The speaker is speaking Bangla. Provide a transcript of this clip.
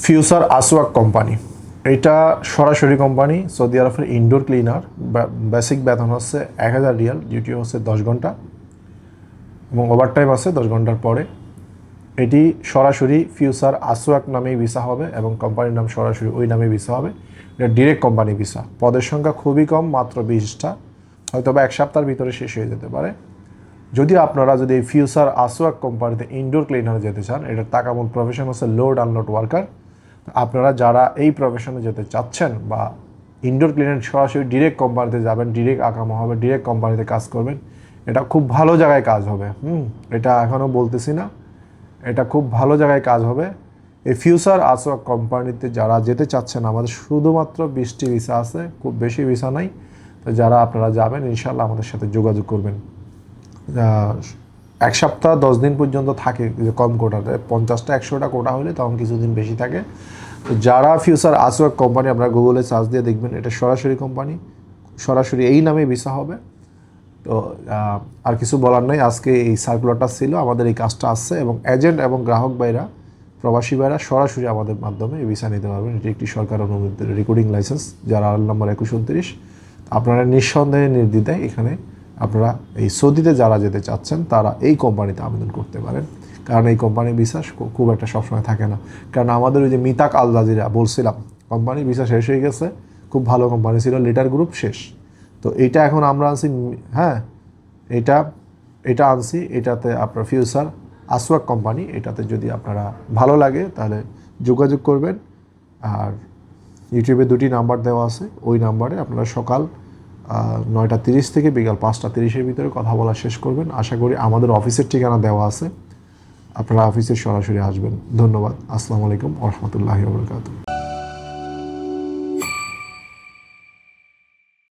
ফিউচার আসওয়াক কোম্পানি, এটা সরাসরি কোম্পানি, সৌদি আরবের ইনডোর ক্লিনার। বেসিক বেতন হচ্ছে 1000 রিয়াল, ডিউটি হচ্ছে 10 ঘন্টা এবং ওভারটাইম আছে 10 ঘন্টার পরে। এটি সরাসরি ফিউচার আসওয়াক নামেই ভিসা হবে এবং কোম্পানির নাম সরাসরি ওই নামে ভিসা হবে। এটা ডিরেক্ট কোম্পানি ভিসা। পদের সংখ্যা খুবই কম, মাত্র 20টা, হয়তো বা 1 সপ্তাহের ভিতরে শেষ হয়ে যেতে পারে। যদি আপনারা যদি এই ফিউচার আসওয়াক কোম্পানিতে ইনডোর ক্লিনারে যেতে চান, এটার তাকামূল প্রফেশন হচ্ছে লোড আনলোড ওয়ার্কার। আপনারা যারা এই প্রফেশনে যেতে চাচ্ছেন বা ইনডোর ক্লিনার সরাসরি ডিরেক্ট কোম্পানিতে যাবেন, ডিরেক্ট আকামা হবে, ডিরেক্ট কোম্পানিতে কাজ করবেন, এটা খুব ভালো জায়গায় কাজ হবে। এটা এখনও বলতেছি না, এটা খুব ভালো জায়গায় কাজ হবে। এই ফিউচার আসওয়াক কোম্পানিতে যারা যেতে চাচ্ছেন, আমাদের শুধুমাত্র 20টি ভিসা আছে, খুব বেশি ভিসা নাই। তো যারা আপনারা যাবেন, ইনশাল্লাহ আমাদের সাথে যোগাযোগ করবেন। 1 সপ্তাহ 10 দিন পর্যন্ত থাকে কম কোটাতে, 50টা 100টা কোটা হলে তখন কিছুদিন বেশি থাকে। তো যারা ফিউচার আসওয়াক কোম্পানি, আপনারা গুগলে সার্চ দিয়ে দেখবেন, এটা সরাসরি কোম্পানি, সরাসরি এই নামে ভিসা হবে। তো আর কিছু বলার নাই। আজকে এই সার্কুলারটা ছিল, আমাদের এই কাজটা আসছে এবং এজেন্ট এবং গ্রাহক ভাইরা, প্রবাসী ভাইরা সরাসরি আমাদের মাধ্যমে এই ভিসা নিতে পারবেন। এটি একটি সরকার অনুমোদিত রেকর্ডিং লাইসেন্স, যারা নম্বর 2129। আপনারা নিঃসন্দেহে নির্দ্বিধায় এখানে আপনারা এই সৌদিতে যারা যেতে চাচ্ছেন তারা এই কোম্পানিতে আবেদন করতে পারেন, কারণ এই কোম্পানির ভিসা খুব একটা সবসময় থাকে না। কারণ আমাদের ওই যে মিতাক আল জাজিরা বলছিলাম, কোম্পানির ভিসা শেষ হয়ে গেছে, খুব ভালো কোম্পানি ছিল, লিটার গ্রুপ শেষ। তো এইটা এখন আমরা আনছি, হ্যাঁ এটা আনছি, এটাতে আপনার ফিউচার আসওয়াক কোম্পানি, এটাতে যদি আপনারা ভালো লাগে তাহলে যোগাযোগ করবেন। আর ইউটিউবে 2টি নাম্বার দেওয়া আছে, ওই নাম্বারে আপনারা সকাল 9টা 30 থেকে বিকাল 5টা 30-এর ভিতরে কথা বলা শেষ করবেন। আশা করি আমাদের অফিসের ঠিকানা দেওয়া আছে, আপনারা অফিসে সরাসরি আসবেন। ধন্যবাদ। আসসালামু আলাইকুম ওয়া রাহমাতুল্লাহি ওয়া বারাকাতুহু।